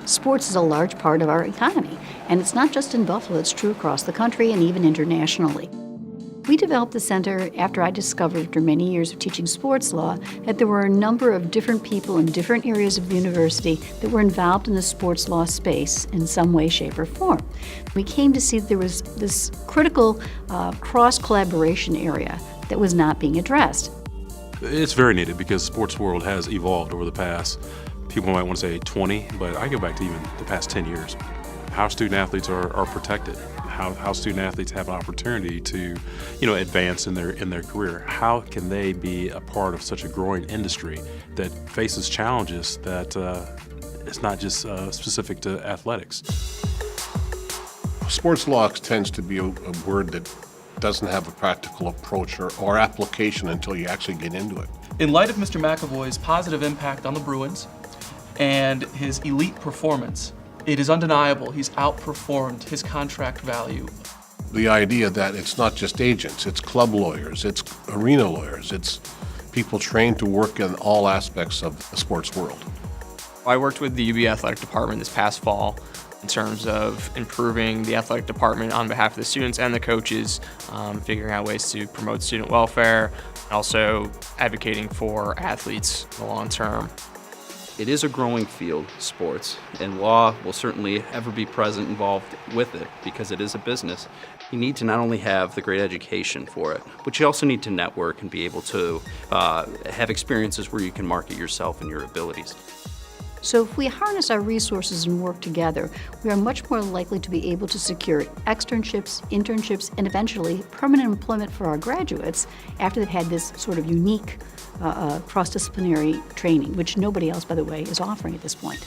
Sports is a large part of our economy, and it's not just in Buffalo, it's true across the country and even internationally. We developed the center after I discovered, after many years of teaching sports law, that there were a number of different people in different areas of the university that were involved in the sports law space in some way, shape, or form. We came to see that there was this critical cross-collaboration area that was not being addressed. It's very needed because the sports world has evolved over the past, people might want to say 20, but I go back to even the past 10 years. How student athletes are protected, how student athletes have an opportunity to, advance in their career. How can they be a part of such a growing industry that faces challenges that it's not just specific to athletics? Sports law tends to be a word that doesn't have a practical approach or application until you actually get into it. In light of Mr. McAvoy's positive impact on the Bruins and his elite performance, it is undeniable he's outperformed his contract value. The idea that it's not just agents, it's club lawyers, it's arena lawyers, it's people trained to work in all aspects of the sports world. I worked with the UB Athletic Department this past fall in terms of improving the athletic department on behalf of the students and the coaches, figuring out ways to promote student welfare, and also advocating for athletes in the long term. It is a growing field, sports, and law will certainly ever be present involved with it because it is a business. You need to not only have the great education for it, but you also need to network and be able to have experiences where you can market yourself and your abilities. So if we harness our resources and work together, we are much more likely to be able to secure externships, internships, and eventually permanent employment for our graduates after they've had this sort of unique cross-disciplinary training, which nobody else, by the way, is offering at this point.